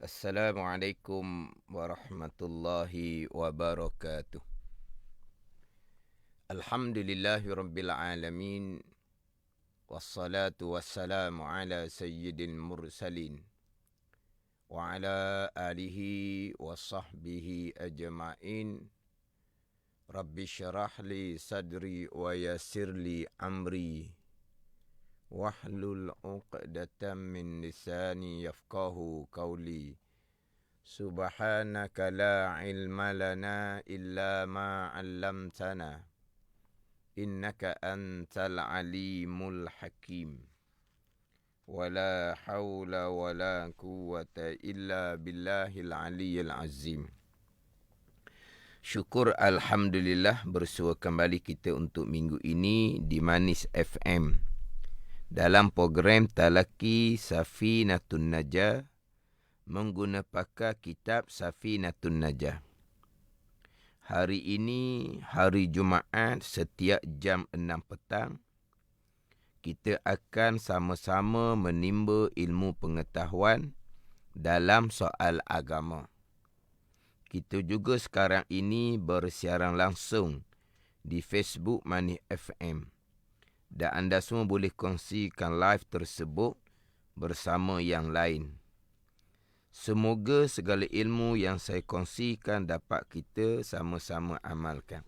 Assalamualaikum warahmatullahi wabarakatuh. Alhamdulillahi rabbil alamin. Wassalatu wassalamu ala sayyidil mursalin. Wa ala alihi wa sahbihi ajma'in. Rabbi syarah li sadri wa yassir li amri. Wahlul uqdatam min lisani yafqahu qawli. Subhanaka la ilma lana illa ma 'allamtana. Innaka antal alimul hakim. Wala hawla wala quwwata illa billahil aliyyil azim. Syukur alhamdulillah bersua kembali kita untuk minggu ini di Manis FM. Dalam program Talaki Safinatun Najah menggunakan pakar kitab Safinatun Najah. Hari ini hari Jumaat setiap jam 6 petang kita akan sama-sama menimba ilmu pengetahuan dalam soal agama. Kita juga sekarang ini bersiaran langsung di Facebook Manis FM. Dan anda semua boleh kongsikan live tersebut bersama yang lain. Semoga segala ilmu yang saya kongsikan dapat kita sama-sama amalkan.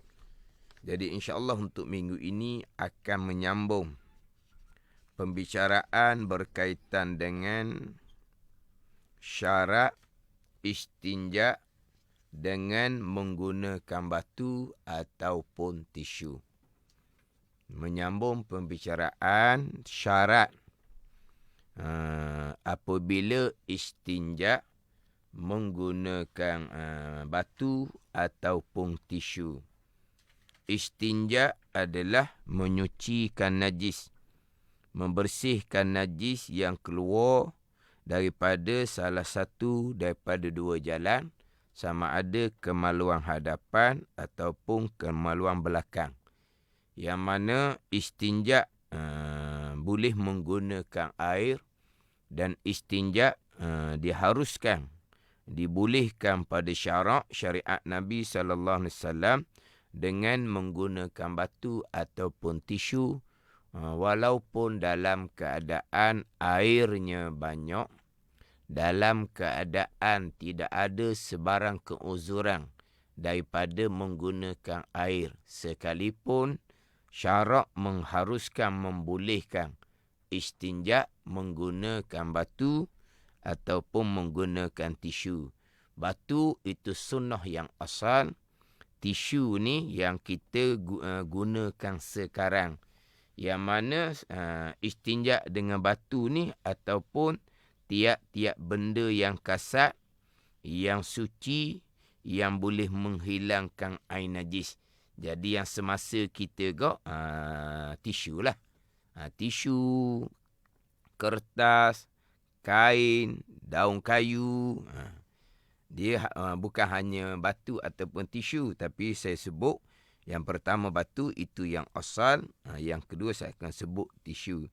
Jadi insya-Allah untuk minggu ini akan menyambung pembicaraan berkaitan dengan syarat istinja dengan menggunakan batu ataupun tisu. Menyambung pembicaraan syarat apabila istinja menggunakan batu ataupun tisu. Istinja adalah menyucikan najis, membersihkan najis yang keluar daripada salah satu daripada dua jalan, sama ada kemaluan hadapan ataupun kemaluan belakang. Yang mana istinja boleh menggunakan air dan istinja diharuskan, dibolehkan pada syariat Nabi SAW dengan menggunakan batu ataupun tisu walaupun dalam keadaan airnya banyak, dalam keadaan tidak ada sebarang keuzuran daripada menggunakan air, sekalipun syarak mengharuskan, membolehkan istinja menggunakan batu ataupun menggunakan tisu. Batu itu sunnah yang asal, tisu ni yang kita gunakan sekarang. Yang mana istinja dengan batu ni ataupun tiap-tiap benda yang kasar, yang suci, yang boleh menghilangkan air najis. Jadi yang semasa kita tisu lah. Tisu, kertas, kain, daun kayu. Dia bukan hanya batu ataupun tisu, tapi saya sebut yang pertama batu itu yang asal, yang kedua saya akan sebut tisu.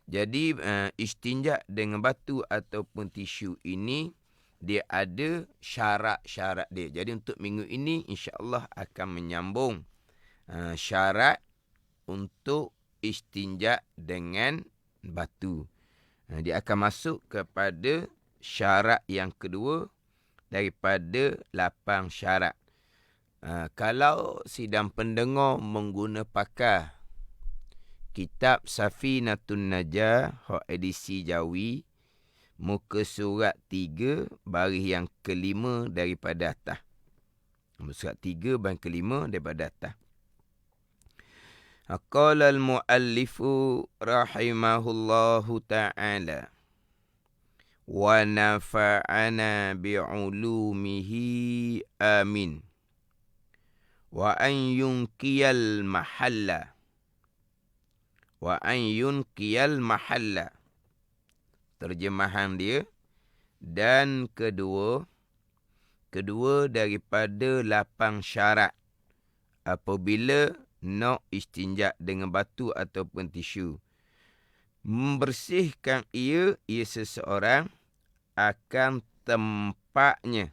Jadi istinja dengan batu ataupun tisu ini dia ada syarat-syarat dia. Jadi untuk minggu ini insya-Allah akan menyambung syarat untuk istinja dengan batu. Dia akan masuk kepada syarat yang kedua daripada 8 syarat. Kalau sidang pendengar mengguna pakar kitab Safinatun Najah edisi Jawi, muka surat 3 baris yang kelima daripada atas. Muka surat 3 baris kelima daripada atas. Qala al-muallifu rahimahullahu ta'ala wa nafa'ana bi'ulumihi amin wa an yunkiyal mahalla terjemahan dia, dan kedua daripada 8 syarat apabila nak istinja dengan batu ataupun tisu. Membersihkan ia seseorang akan tempatnya.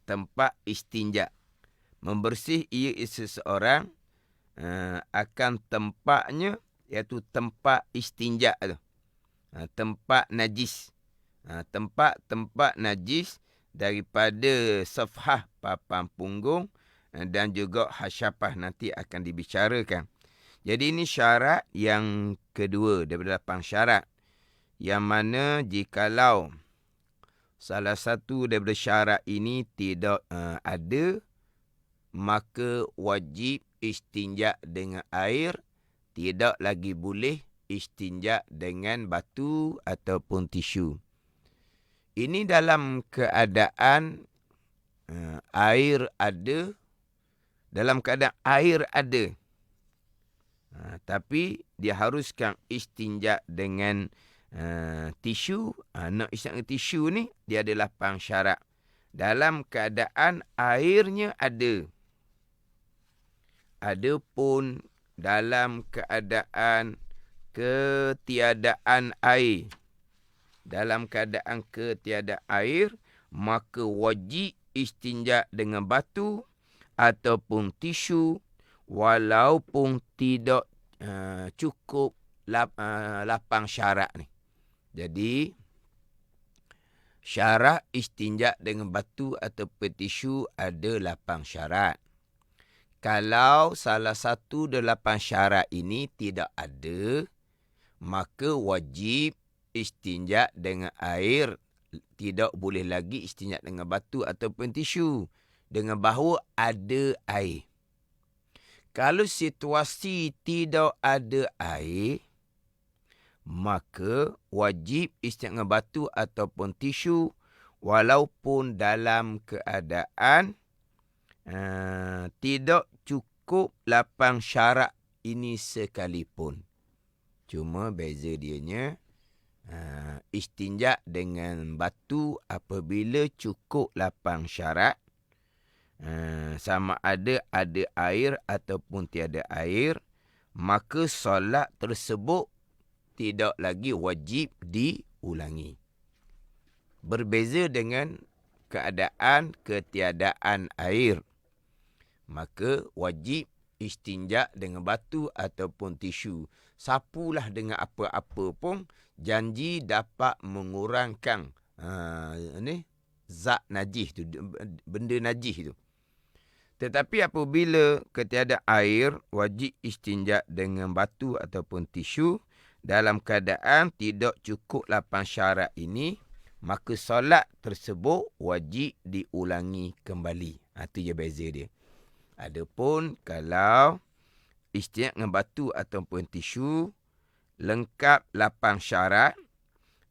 Tempat istinja. Membersih ia seseorang akan tempatnya, iaitu tempat istinja tu. Tempat najis. Tempat-tempat najis daripada safhah papan punggung dan juga hasyafah nanti akan dibicarakan. Jadi ini syarat yang kedua daripada 8 syarat. Yang mana jikalau salah satu daripada syarat ini tidak ada, maka wajib istinja dengan air, tidak lagi boleh istinja dengan batu ataupun tisu. Ini dalam keadaan air ada, dalam keadaan air ada. Tapi dia haruskan istinja dengan tisu. Nak istinja dengan tisu ni, dia ada 8 syarat. Dalam keadaan airnya ada. Adapun dalam keadaan ketiadaan air. Dalam keadaan ketiadaan air, maka wajib istinja dengan batu ataupun tisu, walaupun tidak cukup 8 syarat ni. Jadi, syarat istinja dengan batu ataupun tisu ada 8 syarat. Kalau salah satu 8 syarat ini tidak ada, maka wajib istinja dengan air. Tidak boleh lagi istinja dengan batu ataupun tisu, dengan bahawa ada air. Kalau situasi tidak ada air, maka wajib istinja dengan batu ataupun tisu, walaupun dalam keadaan tidak cukup 8 syarat ini sekalipun. Cuma beza dianya, istinja dengan batu apabila cukup 8 syarat, sama ada air ataupun tiada air, maka solat tersebut tidak lagi wajib diulangi. Berbeza dengan keadaan ketiadaan air, maka wajib istinja dengan batu ataupun tisu. Sapulah dengan apa-apa pun, janji dapat mengurangkan zat najis tu, benda najis tu. Tetapi apabila ketiadaan air, wajib istinja dengan batu ataupun tisu. Dalam keadaan tidak cukup 8 syarat ini, maka solat tersebut wajib diulangi kembali. Itu je beza dia. Adapun kalau istinja dengan batu ataupun tisu, lengkap 8 syarat,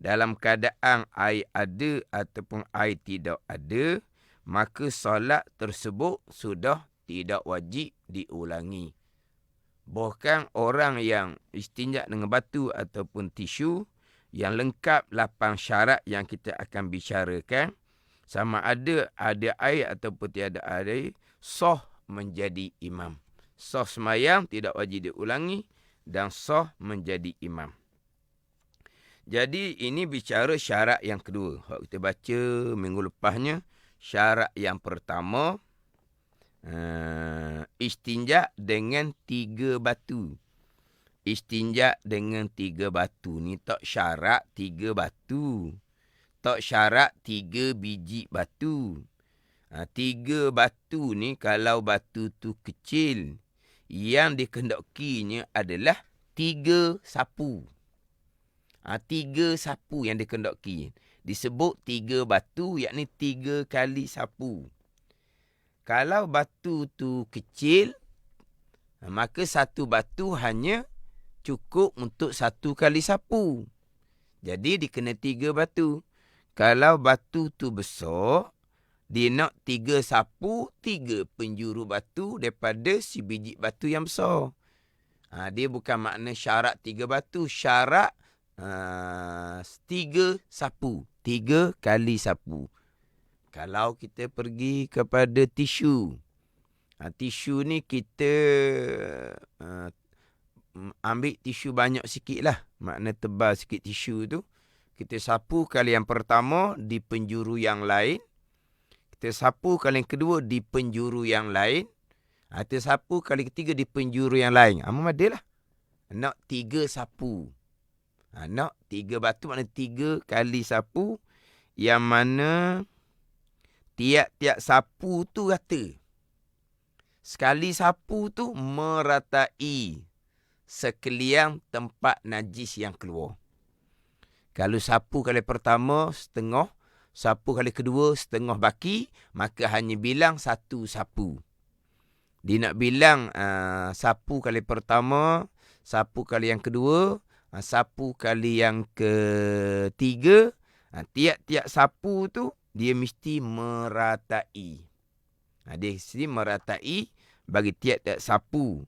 dalam keadaan air ada ataupun air tidak ada, maka solat tersebut sudah tidak wajib diulangi. Bahkan orang yang istinja dengan batu ataupun tisu, yang lengkap 8 syarat yang kita akan bicarakan, sama ada air ataupun tiada air, sah menjadi imam. Sah semayang, tidak wajib diulangi, dan sah menjadi imam. Jadi ini bicara syarat yang kedua. Kalau kita baca minggu lepasnya, syarat yang pertama, istinja dengan 3 batu. Istinja dengan 3 batu ni tak syarat 3 batu. Tak syarat 3 biji batu. 3 batu ni kalau batu tu kecil, yang dikehendakinya adalah 3 sapu. 3 sapu yang dikehendaki. Disebut 3 batu, yakni 3 kali sapu. Kalau batu tu kecil, maka 1 batu hanya cukup untuk 1 kali sapu. Jadi dikena 3 batu. Kalau batu tu besar, dia nak 3 sapu, 3 penjuru batu daripada si biji batu yang besar. Dia bukan makna syarat 3 batu. Syarat 3 sapu. 3 kali sapu. Kalau kita pergi kepada tisu. Tisu ni kita ambil tisu banyak sikit lah. Makna tebal sikit tisu tu. kita sapu kali yang pertama di penjuru yang lain. Kita sapu kali yang kedua di penjuru yang lain. Kita sapu kali ketiga di penjuru yang lain. Memadai lah. Nak 3 sapu. Nak 3 batu maknanya 3 kali sapu. Yang mana tiap-tiap sapu tu rata. Sekali sapu tu meratai sekalian tempat najis yang keluar. Kalau sapu kali pertama setengah, sapu kali kedua setengah baki, maka hanya bilang 1 sapu. Dia nak bilang sapu kali pertama, sapu kali yang kedua, sapu kali yang ketiga, tiap-tiap sapu tu dia mesti meratai. Dia mesti meratai bagi tiap-tiap sapu.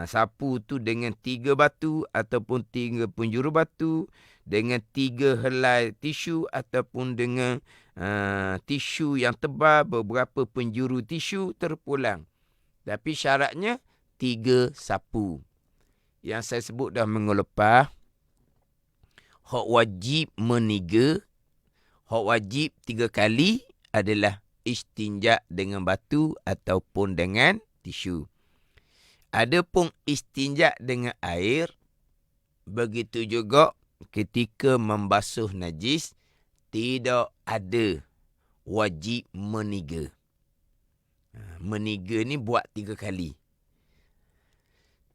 Sapu tu dengan 3 batu ataupun 3 penjuru batu, dengan 3 helai tisu ataupun dengan tisu yang tebal, beberapa penjuru tisu terpulang. Tapi syaratnya 3 sapu. Yang saya sebut dah minggu lepas, hak wajib meniga, hak wajib 3 kali adalah istinja dengan batu ataupun dengan tisu. Adapun istinja dengan air, begitu juga ketika membasuh najis, tidak ada wajib meniga. Meniga ni buat 3 kali.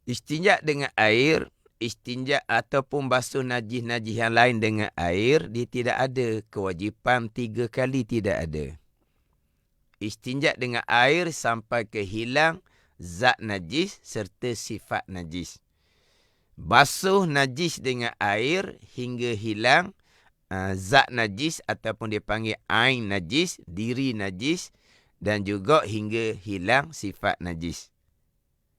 Istinja dengan air, istinja ataupun basuh najis-najis yang lain dengan air, dia tidak ada kewajipan 3 kali, tidak ada. Istinja dengan air sampai ke hilang zat najis serta sifat najis. Basuh najis dengan air hingga hilang zat najis ataupun dia panggil ain najis, diri najis, dan juga hingga hilang sifat najis.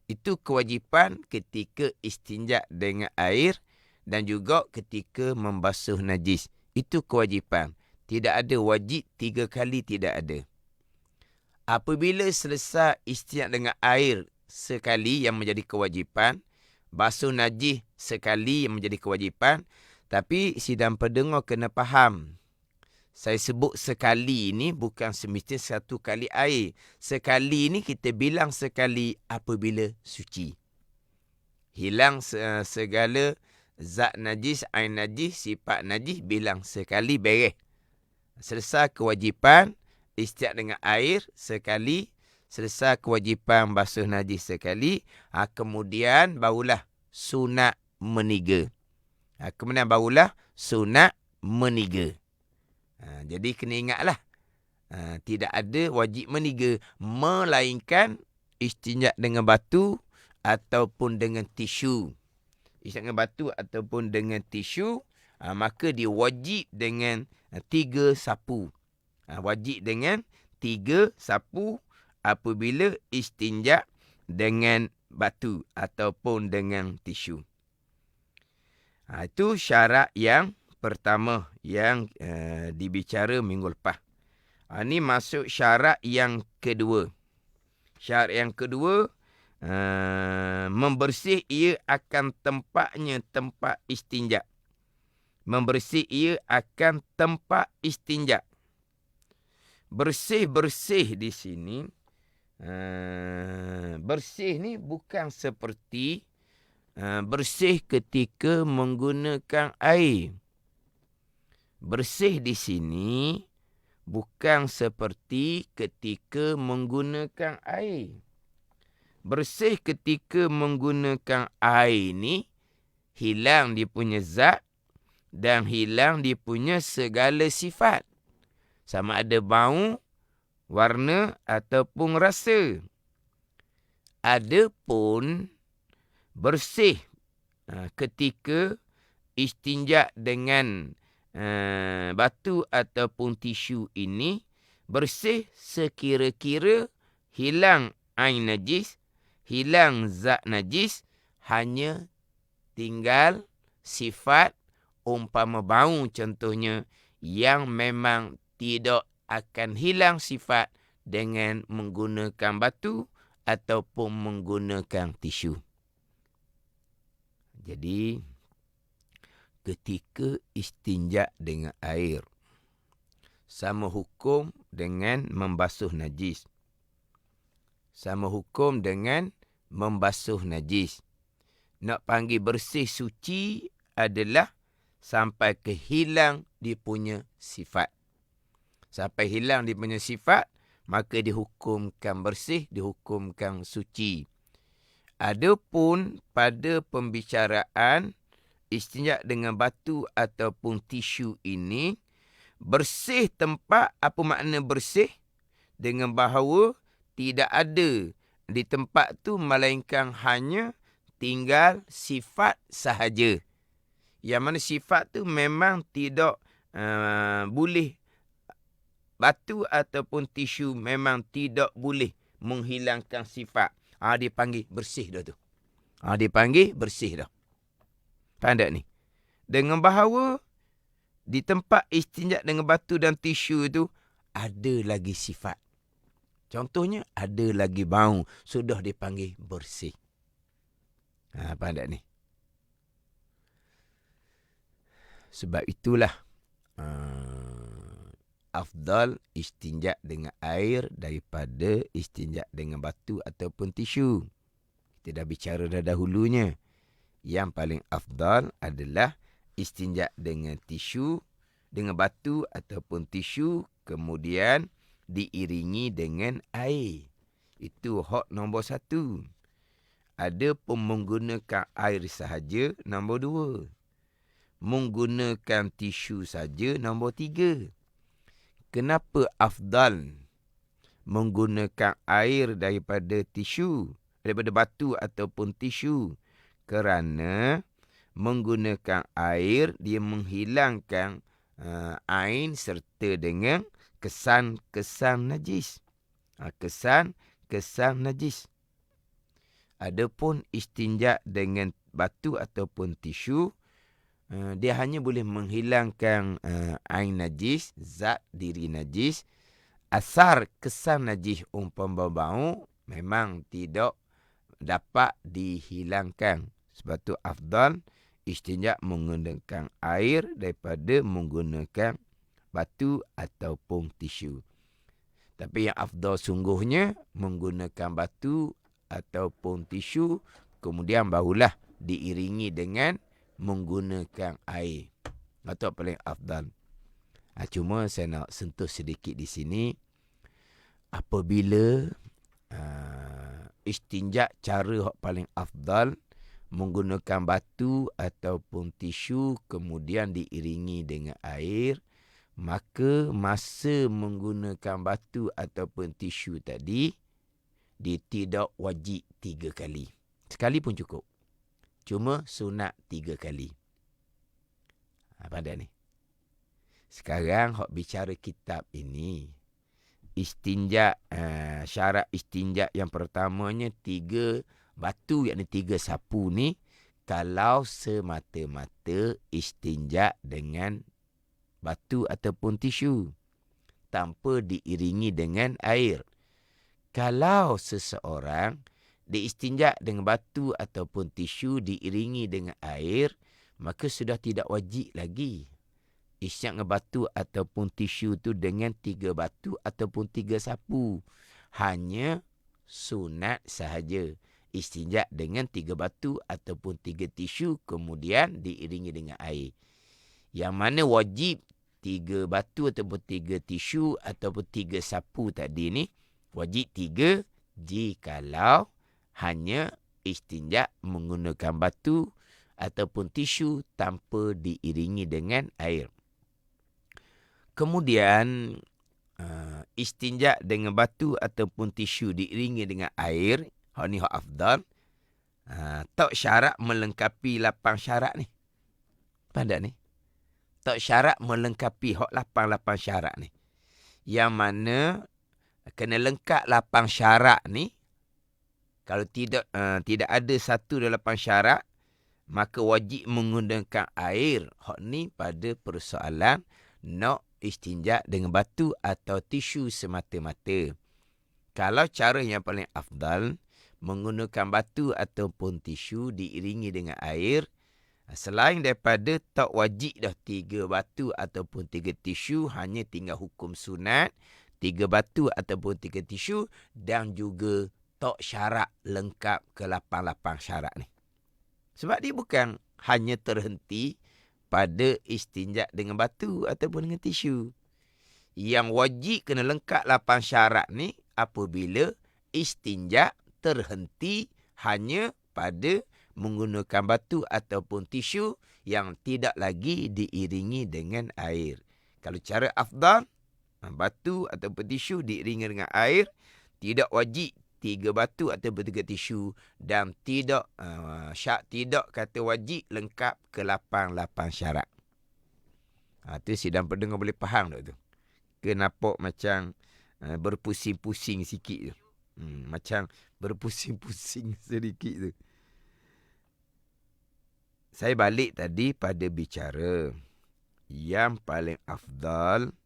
Itu kewajipan ketika istinja dengan air dan juga ketika membasuh najis. Itu kewajipan. Tidak ada wajib 3 kali, tidak ada. Apabila selesai istinja dengan air sekali yang menjadi kewajipan, basuh najis sekali yang menjadi kewajipan, tapi sidang pendengar kena faham. Saya sebut sekali ini bukan semestinya 1 kali air. Sekali ini kita bilang sekali apabila suci. Hilang segala zat najis, ain najis, sifat najis, bilang sekali beres. Selesai kewajipan istinja dengan air sekali, selesai kewajipan basuh najis sekali, kemudian barulah sunat meniga. Kemudian barulah sunat meniga. Jadi kena ingatlah, tidak ada wajib meniga, melainkan istinja dengan batu ataupun dengan tisu. Istinja dengan batu ataupun dengan tisu, maka dia wajib dengan 3 sapu. Wajib dengan 3 sapu apabila istinja dengan batu ataupun dengan tisu. Itu syarat yang pertama yang dibicara minggu lepas. Ini masuk syarat yang kedua. Syarat yang kedua, membersih ia akan tempatnya tempat istinja. Membersih ia akan tempat istinja. Bersih-bersih di sini, bersih ni bukan seperti bersih ketika menggunakan air. Bersih di sini bukan seperti ketika menggunakan air. Bersih ketika menggunakan air ni, hilang dia punya zat dan hilang dia punya segala sifat. Sama ada bau, warna ataupun rasa. Adapun bersih ketika istinja dengan batu ataupun tisu ini, bersih sekira-kira hilang ain najis, hilang zat najis, hanya tinggal sifat umpama bau contohnya, yang memang tidak akan hilang sifat dengan menggunakan batu ataupun menggunakan tisu. Jadi ketika istinja dengan air. Sama hukum dengan membasuh najis. Sama hukum dengan membasuh najis. Nak panggil bersih suci adalah sampai kehilang dia punya sifat. Sampai hilang dia punya sifat, maka dihukumkan bersih, dihukumkan suci. Adapun pada pembicaraan istinja dengan batu ataupun tisu ini, bersih tempat, apa makna bersih? Dengan bahawa tidak ada di tempat tu melainkan hanya tinggal sifat sahaja. Yang mana sifat tu memang tidak boleh, batu ataupun tisu memang tidak boleh menghilangkan sifat. Dia panggil bersih dah tu. Dia panggil bersih dah. Faham tak ni? Dengan bahawa di tempat istinja dengan batu dan tisu itu ada lagi sifat. Contohnya ada lagi bau, sudah dipanggil bersih. Faham tak ni? Sebab itulah afdal istinja dengan air daripada istinja dengan batu ataupun tisu. Kita dah bicara dah dahulunya. Yang paling afdal adalah istinja dengan tisu, dengan batu ataupun tisu, kemudian diiringi dengan air. Itu hak nombor 1. Ada pun menggunakan air sahaja, nombor 2. Menggunakan tisu saja, nombor 3. Kenapa afdal menggunakan air daripada tisu, daripada batu ataupun tisu? Kerana menggunakan air, dia menghilangkan ain serta dengan kesan-kesan najis. Kesan-kesan najis. Adapun istinja dengan batu ataupun tisu, dia hanya boleh menghilangkan ain najis, zat diri najis. Asar kesan najis umpama bau memang tidak dapat dihilangkan. Sebab tu afdal istinja menggunakan air daripada menggunakan batu ataupun tisu. Tapi yang afdal sungguhnya menggunakan batu ataupun tisu, kemudian barulah diiringi dengan menggunakan air. Itu paling afdal. Cuma saya nak sentuh sedikit di sini. Apabila istinja cara yang paling afdal menggunakan batu ataupun tisu kemudian diiringi dengan air, maka masa menggunakan batu ataupun tisu tadi, dia tidak wajib 3 kali. Sekali pun cukup. Cuma sunat 3 kali. Apa dah ni? Sekarang hok bicara kitab ini, istinja, syarat istinja yang pertamanya 3 batu, yakni 3 sapu ni, kalau semata-mata istinja dengan batu ataupun tisu tanpa diiringi dengan air. Kalau seseorang diistinja dengan batu ataupun tisu diiringi dengan air, maka sudah tidak wajib lagi istinja dengan batu ataupun tisu tu dengan 3 batu ataupun 3 sapu. Hanya sunat sahaja. Istinja dengan 3 batu ataupun 3 tisu kemudian diiringi dengan air. Yang mana wajib 3 batu ataupun 3 tisu ataupun 3 sapu tadi ni, wajib 3 jikalau hanya istinja menggunakan batu ataupun tisu tanpa diiringi dengan air. Kemudian istinja dengan batu ataupun tisu diiringi dengan air, hak ni hak afdal. Tak syarat melengkapi 8 syarat ni. Faham tak ni? Tak syarat melengkapi hak 8 syarat ni. Yang mana kena lengkap 8 syarat ni. Kalau tidak ada satu dari 8 syarat, maka wajib menggunakan air. Hak ni pada persoalan nak istinja dengan batu atau tisu semata-mata. Kalau cara yang paling afdal menggunakan batu ataupun tisu diiringi dengan air, Selain daripada tak wajib dah 3 batu ataupun 3 tisu, hanya tinggal hukum sunat 3 batu ataupun 3 tisu, dan juga tak syarat lengkap ke 8 syarat ni. Sebab dia bukan hanya terhenti pada istinja dengan batu ataupun dengan tisu. Yang wajib kena lengkap 8 syarat ni apabila istinja terhenti hanya pada menggunakan batu ataupun tisu yang tidak lagi diiringi dengan air. Kalau cara afdal, batu ataupun tisu diiringi dengan air, tidak wajib 3 batu ataupun 3 tisu, dan tidak kata wajib lengkap ke 8 syarat. Itu sidang pendengar boleh faham tak tu? Ke nampak macam berpusing-pusing sikit tu. Macam berpusing-pusing sedikit tu. Saya balik tadi pada bicara yang paling afdal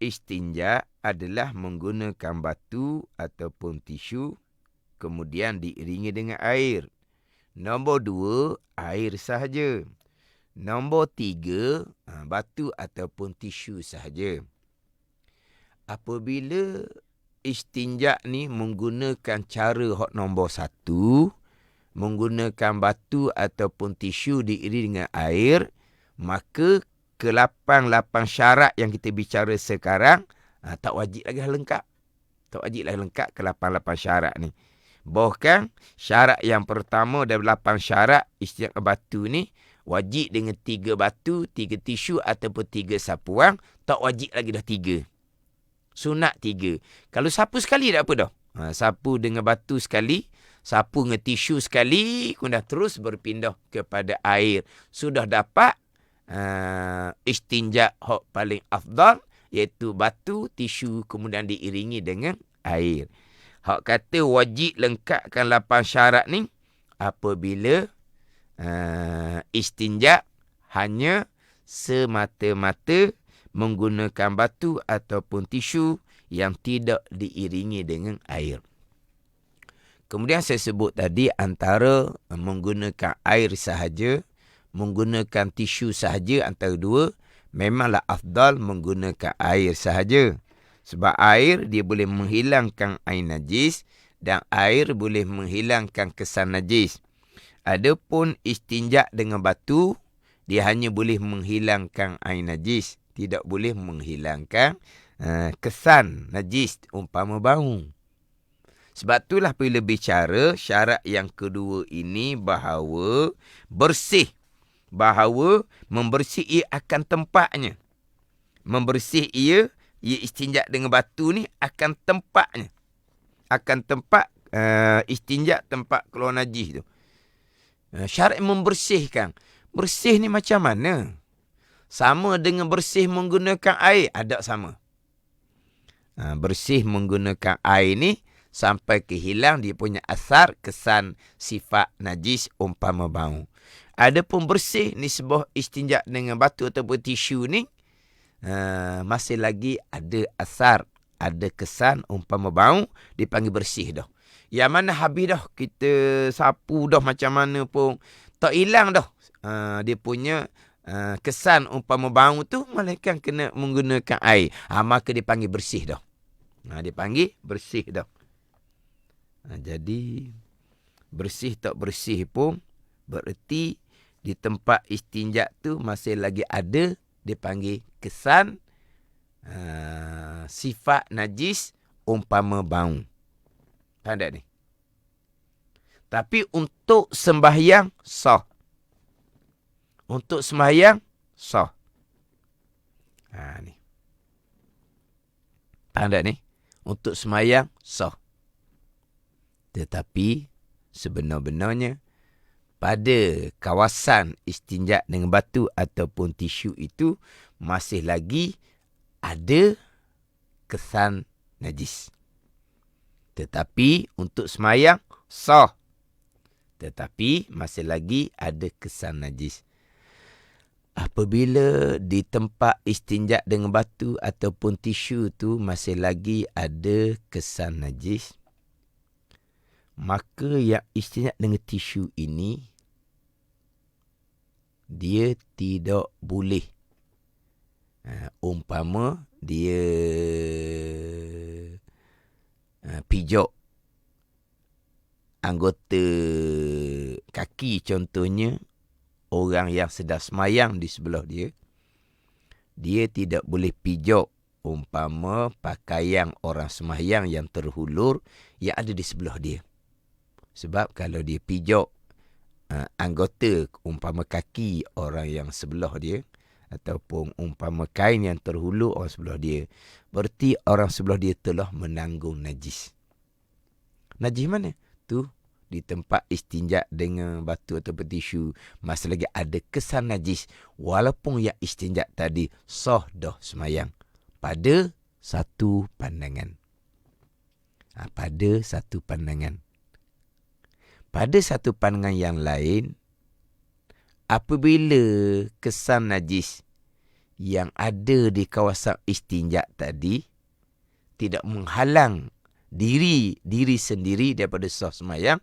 istinja adalah menggunakan batu ataupun tisu, kemudian diiringi dengan air. Nombor 2, air sahaja. Nombor 3, batu ataupun tisu sahaja. Apabila istinja ni menggunakan cara hot nombor 1, menggunakan batu ataupun tisu diiringi dengan air, maka ke 8 syarat yang kita bicara sekarang tak wajib lagi lengkap. Tak wajib lagi lengkap ke 8 syarat ni. Bahkan syarat yang pertama dari 8 syarat istinja batu ni wajib dengan 3 batu, 3 tisu ataupun 3 sapuan, tak wajib lagi dah 3. Sunat 3. Kalau sapu sekali tak apa dah. Sapu dengan batu sekali, sapu dengan tisu sekali, kemudian terus berpindah kepada air. Sudah dapat istinja hak paling afdal, iaitu batu, tisu, kemudian diiringi dengan air. Hak kata wajib lengkapkan 8 syarat ni apabila istinja hanya semata-mata menggunakan batu ataupun tisu yang tidak diiringi dengan air. Kemudian saya sebut tadi antara menggunakan air sahaja, menggunakan tisu sahaja, antara dua, memanglah afdal menggunakan air sahaja. Sebab air dia boleh menghilangkan air najis dan air boleh menghilangkan kesan najis. Adapun istinja dengan batu, dia hanya boleh menghilangkan air najis, tidak boleh menghilangkan kesan najis umpama bau. Sebab itulah bila bicara syarat yang kedua ini bahawa bersih, bahawa membersih ia akan tempatnya. Membersih ia istinja dengan batu ni akan tempatnya. Akan tempat istinja, tempat keluar najis tu. Syarat membersihkan. Bersih ni macam mana? Sama dengan bersih menggunakan air? Ada sama. Bersih menggunakan air ni sampai ke hilang dia punya asar, kesan, sifat najis umpama bau. Adapun bersih ni sebuah istinja dengan batu ataupun tisu ni masih lagi ada asar, ada kesan umpama bau, dipanggil bersih dah. Yang mana habis dah kita sapu dah macam mana pun tak hilang dah dia punya kesan umpama bau tu, melainkan kena menggunakan air. Maka dipanggil bersih dah. Dipanggil bersih dah. Jadi bersih tak bersih pun bererti di tempat istinja tu masih lagi ada dipanggil kesan sifat najis umpama bau. Faham tak ni? Tapi untuk sembahyang sah. Untuk sembahyang sah. Ni. Faham tak ni? Untuk sembahyang sah. Tetapi sebenar-benarnya pada kawasan istinja dengan batu ataupun tisu itu masih lagi ada kesan najis. Tetapi untuk sembahyang sah. Tetapi masih lagi ada kesan najis. Apabila di tempat istinja dengan batu ataupun tisu tu masih lagi ada kesan najis, maka yang istinja dengan tisu ini dia tidak boleh. Umpama dia pijak anggota kaki contohnya, orang yang sedang semayang di sebelah dia, dia tidak boleh pijak umpama pakaian orang semayang yang terhulur yang ada di sebelah dia. Sebab kalau dia pijak anggota umpama kaki orang yang sebelah dia, ataupun umpama kain yang terhulur orang sebelah dia, berarti orang sebelah dia telah menanggung najis. Najis mana? Tu di tempat istinja dengan batu atau tisu, masih lagi ada kesan najis, walaupun yang istinja tadi sah dah semayang. Pada satu pandangan. Pada satu pandangan. Pada satu pandangan yang lain, apabila kesan najis yang ada di kawasan istinja tadi tidak menghalang diri sendiri daripada sah semayang,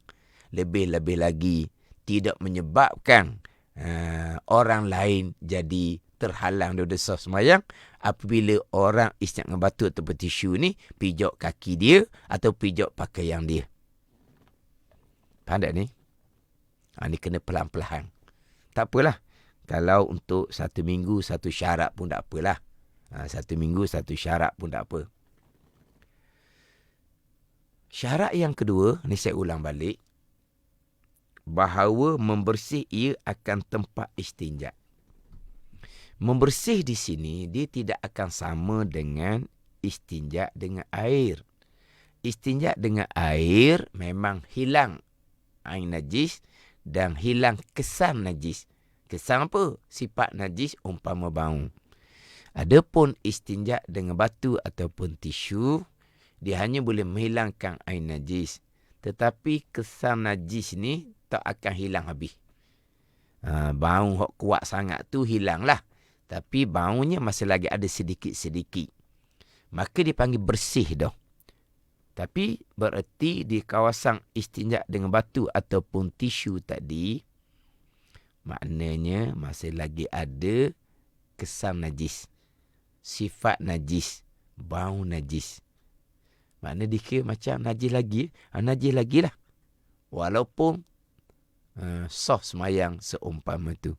lebih-lebih lagi tidak menyebabkan orang lain jadi terhalang daripada sah semayang, apabila orang istinja dengan batu atau tisu ni pijak kaki dia atau pijak pakaian dia. Faham tak ni? Ni kena pelan-pelan. Tak apalah. Kalau untuk 1 minggu 1 syarat pun tak apalah. 1 minggu 1 syarat pun tak apa. Syarat yang kedua, ni saya ulang balik. Bahawa membersih ia akan tempat istinja. Membersih di sini, dia tidak akan sama dengan istinja dengan air. Istinja dengan air memang hilang air najis dan hilang kesan najis. Kesan apa? Sifat najis umpama bau. Adapun istinja dengan batu ataupun tisu, dia hanya boleh menghilangkan air najis. Tetapi kesan najis ni tak akan hilang habis. Bau hok kuat sangat tu hilanglah. Tapi baunya masih lagi ada sedikit-sedikit. Maka dipanggil bersih dah. Tapi bererti di kawasan istinja dengan batu ataupun tisu tadi, maknanya masih lagi ada kesan najis, sifat najis, bau najis. Maknanya dikira macam najis lagi. Najis lagi lah. Walaupun sah semayang seumpama tu.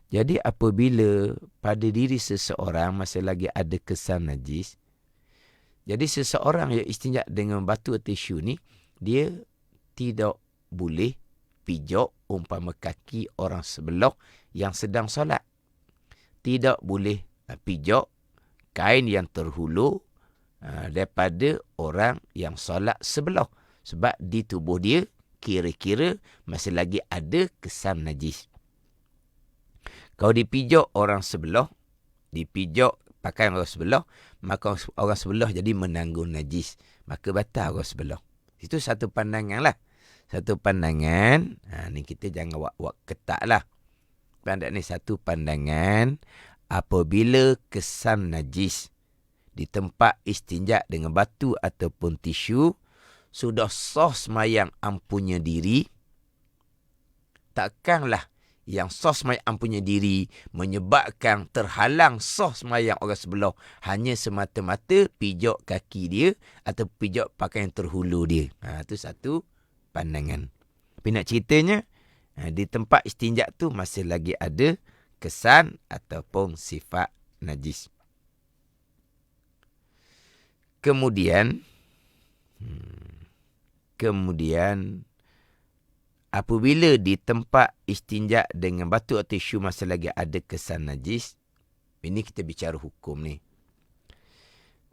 Jadi apabila pada diri seseorang masih lagi ada kesan najis, jadi seseorang yang istinja dengan batu atau tisu ni, dia tidak boleh pijak umpama kaki orang sebelah yang sedang solat. Tidak boleh pijak kain yang terhulur daripada orang yang solat sebelah. Sebab di tubuh dia kira-kira masih lagi ada kesan najis. Kalau dipijak orang sebelah, dipijak pakaian orang sebelah, maka orang sebelah jadi menanggung najis. Maka batal orang sebelah. Itu satu pandangan lah. Satu pandangan, ni kita jangan wak ketak lah. Pandangan ni satu pandangan, apabila kesan najis di tempat istinja dengan batu ataupun tisu sudah sah semayang ampunya diri, takkanlah yang sah semayang ampunya diri menyebabkan terhalang sah semayang orang sebelah hanya semata-mata pijak kaki dia atau pijak pakaian terhulur dia. Itu satu pandangan. Tapi nak ceritanya, di tempat istinja tu masih lagi ada kesan ataupun sifat najis. Kemudian apabila di tempat istinja dengan batu atau tisu masih lagi ada kesan najis, ini kita bicara hukum ni.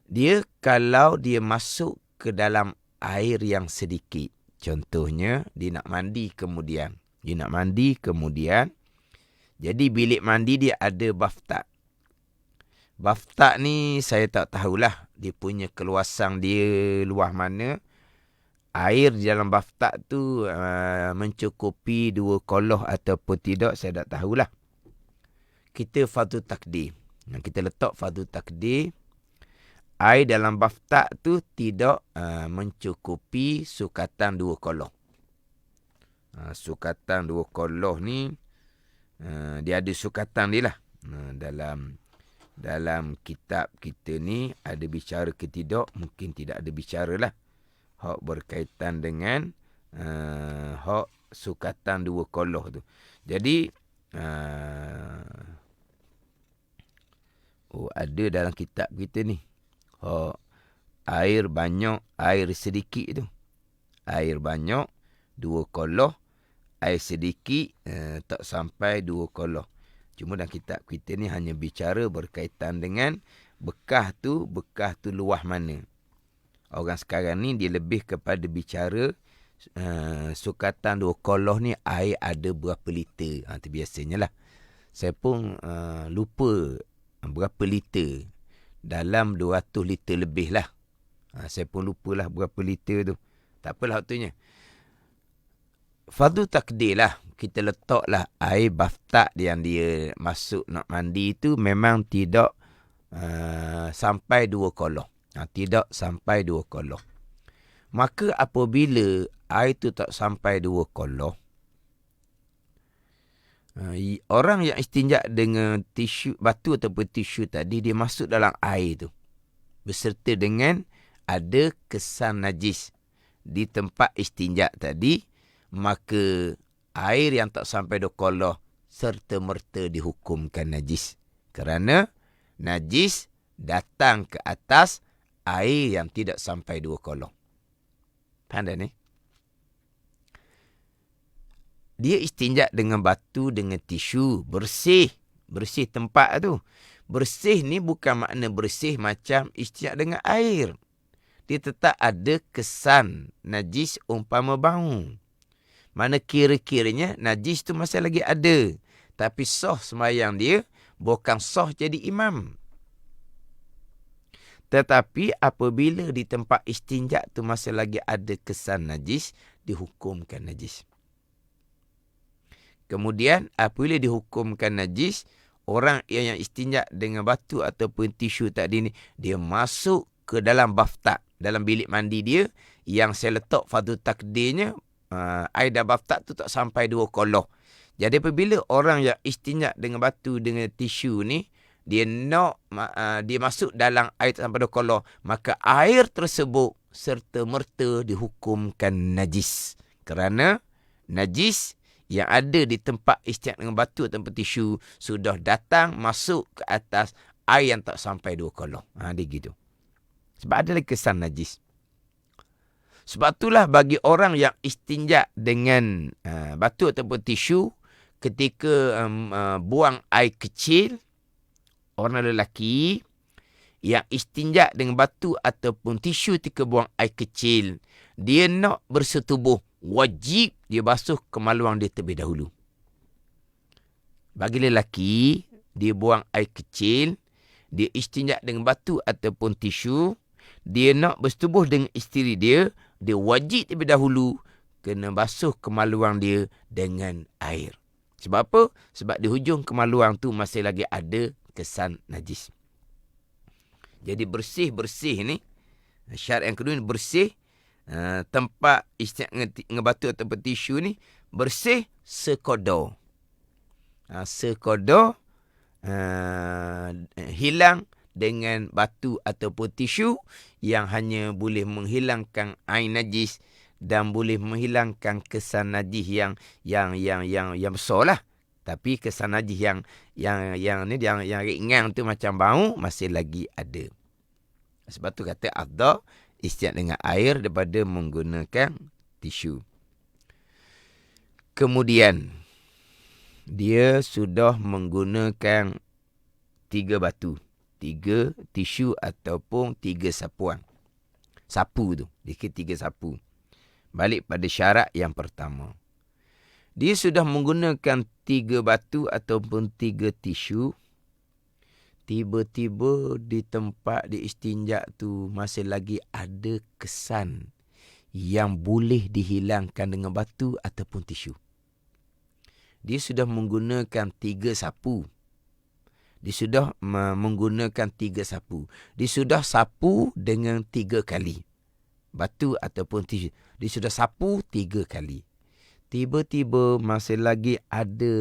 Dia kalau dia masuk ke dalam air yang sedikit, contohnya dia nak mandi kemudian. Jadi bilik mandi dia ada bathtub. Bathtub ni saya tak tahulah dia punya keluasan dia luas mana. Air di dalam bathtub tu mencukupi 2 koloh ataupun tidak, saya tak tahulah. Kita fardu takdir. Kita letak fardu takdir. Air dalam bathtub tu tidak mencukupi sukatan 2 koloh. Sukatan 2 koloh ni Dia ada sukatan dia lah. Dalam kitab kita ni ada bicara ke tidak, mungkin tidak ada bicara lah. Hak berkaitan dengan hak sukatan dua koloh tu. Jadi ada dalam kitab kita ni. Hak air banyak, air sedikit tu. Air banyak, 2 koloh. Air sedikit, tak sampai 2 koloh. Cuma dalam kitab kita ni hanya bicara berkaitan dengan bekah tu luah mana. Orang sekarang ni dia lebih kepada bicara sukatan 2 koloh ni air ada berapa liter. Itu biasanya lah. Saya pun lupa berapa liter. Dalam 200 liter lebih lah. Saya pun lupalah berapa liter tu. Tak apalah waktunya. Fardu takdir lah. Kita letaklah air bathtub yang dia masuk nak mandi tu memang tidak sampai 2 koloh. Tidak sampai 2 koloh. Maka apabila air tu tak sampai 2 koloh, orang yang istinja dengan tisu, batu ataupun tisu tadi, dia masuk dalam air tu. Beserta dengan ada kesan najis di tempat istinja tadi, maka air yang tak sampai 2 koloh serta-merta dihukumkan najis. Kerana najis datang ke atas air yang tidak sampai 2 koloh. Faham dah ni? Dia istinja dengan batu, dengan tisu, bersih. Bersih tempat tu. Bersih ni bukan makna bersih macam istinja dengan air. Dia tetap ada kesan najis umpama bau. Mana kira-kiranya najis tu masih lagi ada. Tapi sah sembahyang dia, bukan sah jadi imam. Tetapi apabila di tempat istinja tu masih lagi ada kesan najis, dihukumkan najis. Kemudian apabila dihukumkan najis, orang yang istinja dengan batu ataupun tisu tadi ni, dia masuk ke dalam bathtub, dalam bilik mandi dia, yang saya letak fardu takdirnya, air dalam bathtub tu tak sampai 2 koloh. Jadi apabila orang yang istinja dengan batu, dengan tisu ni, dia masuk dalam air tak sampai 2 koloh, maka air tersebut serta-merta dihukumkan najis. Kerana najis yang ada di tempat istinja dengan batu ataupun tisu sudah datang masuk ke atas air yang tak sampai 2 koloh. Dia gitu. Sebab ada lagi kesan najis. Sebab itulah bagi orang yang istinja dengan batu ataupun tisu, ketika buang air kecil, orang lelaki yang istinja dengan batu ataupun tisu ketika buang air kecil, dia nak bersetubuh, wajib dia basuh kemaluan dia terlebih dahulu. Bagi lelaki, dia buang air kecil, dia istinja dengan batu ataupun tisu, dia nak bersetubuh dengan isteri dia, dia wajib terlebih dahulu kena basuh kemaluan dia dengan air. Sebab apa? Sebab di hujung kemaluan tu masih lagi ada kesan najis. Jadi bersih-bersih ni, syarat yang kedua ni bersih, tempat istinja dengan batu ataupun tisu ni bersih sekodar. Sekodar hilang dengan batu ataupun tisu yang hanya boleh menghilangkan air najis dan boleh menghilangkan kesan najis yang besar lah. Tapi kesan najis yang ringan tu macam bau masih lagi ada. Sebab tu kata afdal istinja dengan air daripada menggunakan tisu. Kemudian dia sudah menggunakan 3 batu, 3 tisu ataupun 3 sapuan. Sapu tu, dia kira 3 sapu. Balik pada syarat yang pertama. Dia sudah menggunakan 3 batu ataupun 3 tisu. Tiba-tiba di tempat di istinja tu masih lagi ada kesan yang boleh dihilangkan dengan batu ataupun tisu. Dia sudah menggunakan 3 sapu. Dia sudah menggunakan 3 sapu. Dia sudah sapu dengan 3 kali. Batu ataupun tisu. Dia sudah sapu 3 kali. tiba-tiba masih lagi ada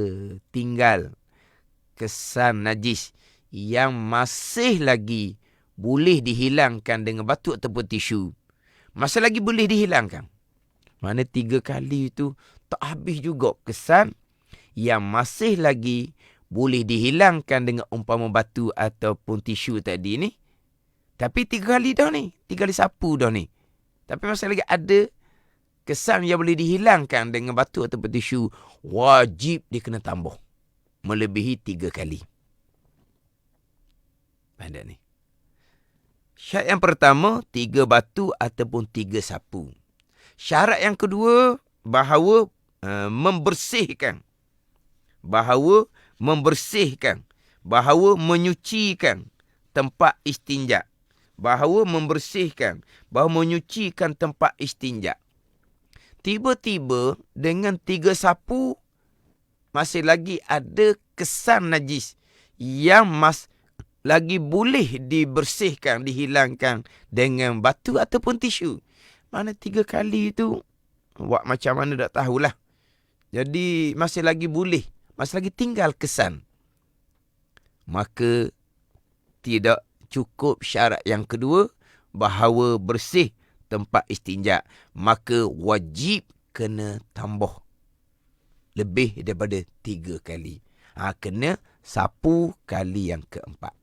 tinggal kesan najis yang masih lagi boleh dihilangkan dengan batu ataupun tisu. Masih lagi boleh dihilangkan. Mana 3 kali itu tak habis juga kesan yang masih lagi boleh dihilangkan dengan umpama batu ataupun tisu tadi ni. Tapi 3 kali dah ni. 3 kali sapu dah ni. Tapi masih lagi ada kesan yang boleh dihilangkan dengan batu ataupun tisu. Wajib dia kena tambah. Melebihi 3 kali. Pandai ni. Syarat yang pertama, 3 batu ataupun 3 sapu. Syarat yang kedua, bahawa membersihkan. Bahawa membersihkan. Bahawa menyucikan tempat istinja. Bahawa membersihkan. Bahawa menyucikan tempat istinja. Tiba-tiba dengan 3 sapu, masih lagi ada kesan najis yang lagi boleh dibersihkan, dihilangkan dengan batu ataupun tisu. Mana 3 kali itu, buat macam mana tak tahulah. Jadi masih lagi boleh, masih lagi tinggal kesan. Maka tidak cukup syarat yang kedua, bahawa bersih tempat istinja. Maka wajib kena tambah lebih daripada 3 kali. Kena sapu kali yang keempat.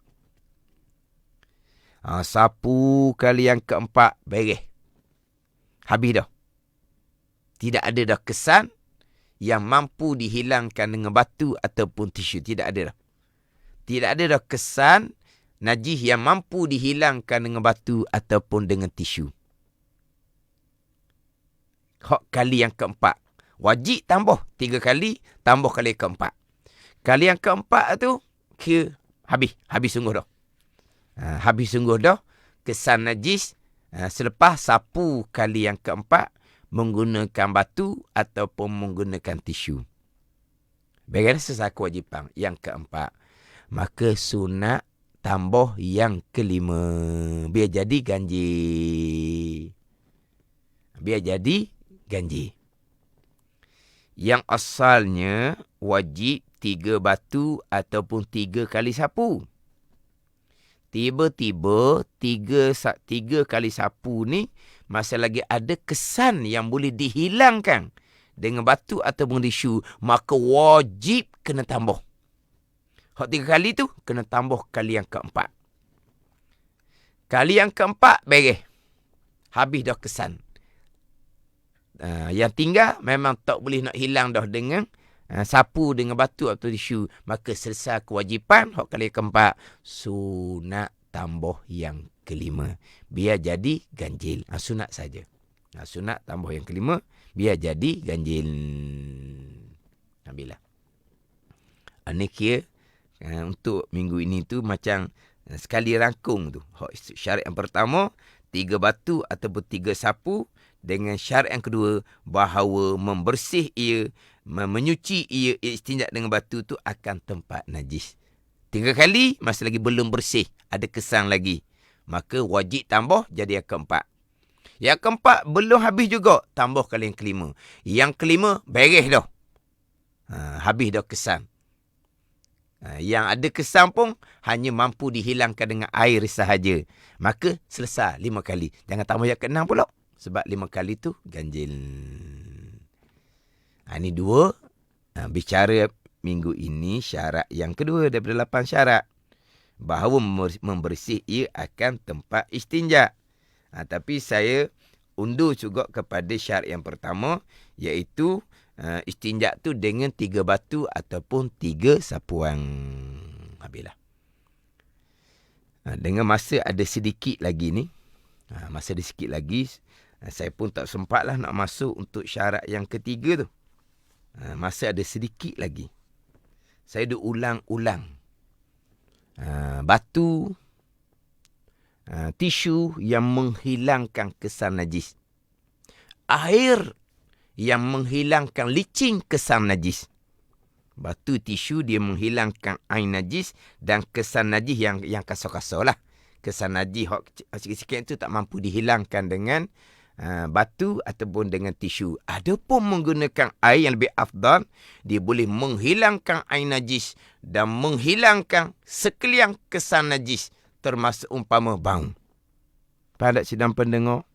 Sapu kali yang keempat, beres. Habis dah. Tidak ada dah kesan yang mampu dihilangkan dengan batu ataupun tisu. Tidak ada dah. Tidak ada dah kesan najis yang mampu dihilangkan dengan batu ataupun dengan tisu. Hak kali yang keempat. Wajib tambah 3 kali, tambah kali keempat. Kali yang keempat tu, habis sungguh dah. Habis sungguh dah kesan najis selepas sapu kali yang keempat menggunakan batu ataupun menggunakan tisu. Bagaimana selesai kewajipan yang keempat. Maka sunat tambah yang kelima. Biar jadi ganjil. Yang asalnya wajib 3 batu ataupun 3 kali sapu. Tiba-tiba 3 kali sapu ni masih lagi ada kesan yang boleh dihilangkan dengan batu ataupun tisu. Maka wajib kena tambah. Hak 3 kali tu kena tambah kali yang keempat. Kali yang keempat beres. Habis dah kesan. Yang tinggal memang tak boleh nak hilang dah dengan sapu dengan batu atau tisu. Maka selesai kewajipan hak kali keempat, sunat tambah yang kelima. Biar jadi ganjil. Sunat saja. Sunat tambah yang kelima, biar jadi ganjil. Alhamdulillah. Ini kira untuk minggu ini tu macam sekali rangkung tu. Syarat yang pertama, 3 batu ataupun 3 sapu. Dengan syarat yang kedua, bahawa membersih ia, menyuci ia, istinja dengan batu tu akan tempat najis. 3 kali masih lagi belum bersih, ada kesan lagi. Maka wajib tambah jadi yang keempat. Yang keempat belum habis juga, tambah kali yang kelima. Yang kelima beres dah. Habis dah kesan. Yang ada kesan pun hanya mampu dihilangkan dengan air sahaja. Maka selesai 5 kali. Jangan tambah yang ke-6 pula. Sebab 5 kali tu ganjil. Ini 2. Bicara minggu ini syarat yang kedua daripada 8 syarat. Bahawa membersih ia akan tempat istinja. Tapi saya undur juga kepada syarat yang pertama. Iaitu istinja tu dengan 3 batu ataupun 3 sapuan. Habislah. Dengan masa ada sedikit lagi ni. Masa ada sikit lagi. Saya pun tak sempatlah nak masuk untuk syarat yang ketiga tu. Masa ada sedikit lagi. Saya dah ulang-ulang. Batu, tisu yang menghilangkan kesan najis. Air yang menghilangkan licin kesan najis. Batu, tisu dia menghilangkan air najis dan kesan najis yang kasar-kasar lah. Kesan najis sikit-sikit itu tak mampu dihilangkan dengan batu ataupun dengan tisu. Adapun menggunakan air yang lebih afdal, dia boleh menghilangkan air najis dan menghilangkan sekalian kesan najis, termasuk umpama bau. Faham tak sidang pendengar?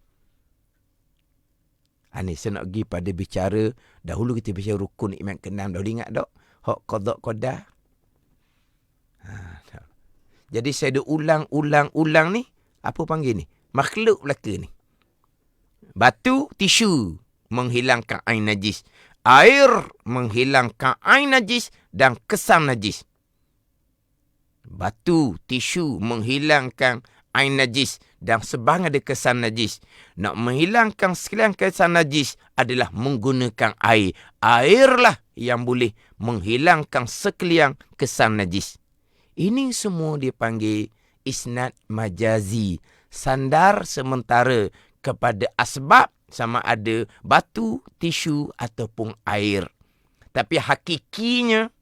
Ni saya nak pergi pada bicara, dahulu kita bicara rukun iman ke-6, dah ingat tak? Hak qada qadar. Jadi saya dah ulang ni, apa panggil ni? Makhluk belaka ni. Batu, tisu menghilangkan air najis. Air menghilangkan air najis dan kesan najis. Batu, tisu menghilangkan air najis dan sebarang ada kesan najis. Nak menghilangkan sekalian kesan najis adalah menggunakan air. Airlah yang boleh menghilangkan sekalian kesan najis. Ini semua dipanggil isnad majazi. Sandar sementara kepada asbab sama ada batu, tisu ataupun air. Tapi hakikinya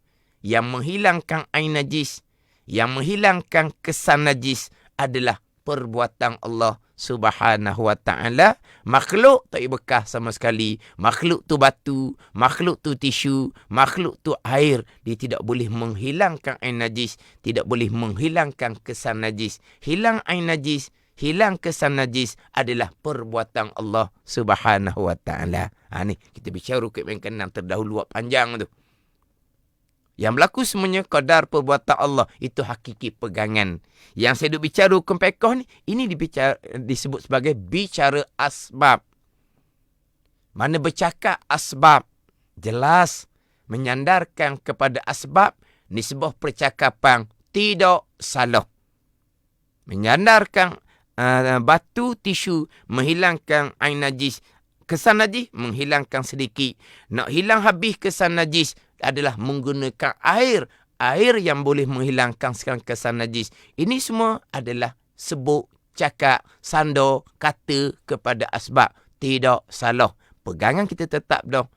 yang menghilangkan air najis, yang menghilangkan kesan najis adalah perbuatan Allah Subhanahu wa ta'ala. Makhluk tak bekas sama sekali. Makhluk tu batu, makhluk tu tisu, makhluk tu air. Dia tidak boleh menghilangkan air najis, tidak boleh menghilangkan kesan najis. Hilang air najis, hilang kesan najis adalah perbuatan Allah Subhanahu wa ta'ala. Ni kita bicara rukun yang ke-6 terdahulu panjang tu. Yang berlaku semuanya qadar perbuatan Allah. Itu hakiki pegangan. Yang saya duk bicara hukum fiqh ni, ini disebut sebagai bicara asbab. Mana bercakap asbab, jelas menyandarkan kepada asbab, ni sebuah percakapan tidak salah. Menyandarkan batu, tisu, menghilangkan air najis. Kesan najis, menghilangkan sedikit. Nak hilang habis kesan najis, adalah menggunakan air. Air yang boleh menghilangkan sekarang kesan najis. Ini semua adalah sebut, cakap, sandar, kata kepada asbab. Tidak salah. Pegangan kita tetap dah.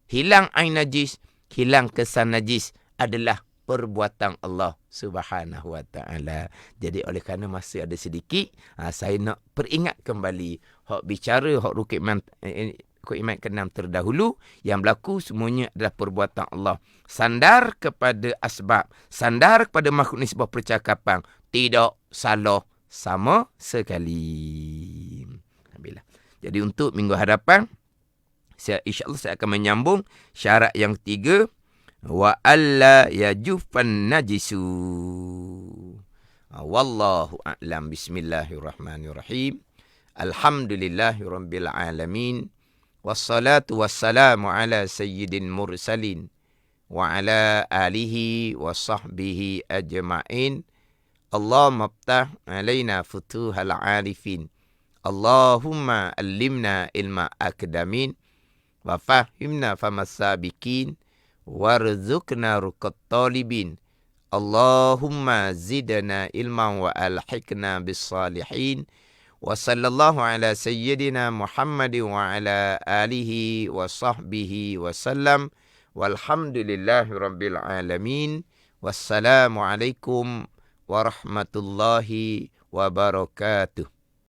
Hilang air najis, hilang kesan najis adalah perbuatan Allah Subhanahu wa ta'ala. Jadi oleh kerana masih ada sedikit, saya nak peringat kembali hak bicara hak rukun iman ke-6 terdahulu. Yang berlaku semuanya adalah perbuatan Allah. Sandar kepada asbab, sandar kepada makhluk ni sebuah percakapan. Tidak salah sama sekali. Alhamdulillah. Jadi untuk minggu hadapan, insya-Allah saya akan menyambung syarat yang ketiga. Wa alla yajufan najisu. Wallahu a'lam. Bismillahirrahmanirrahim. Alhamdulillahirabbil alamin. Wassalatu wassalamu ala sayyidin mursalin wa ala alihi wa sahbihi ajma'in. Allahumma aftah alaina futuhal arifin. Allahumma allimna ilma akdamin wa fahimna famasabikin warzuqna ruqat talibin. Allahumma zidna ilman wa alhiqna bis salihin. Wa sallallahu ala sayyidina Muhammadin wa ala alihi wa sahbihi wa sallam. Walhamdulillahi rabbil alamin. Wassalamualaikum warahmatullahi wabarakatuh.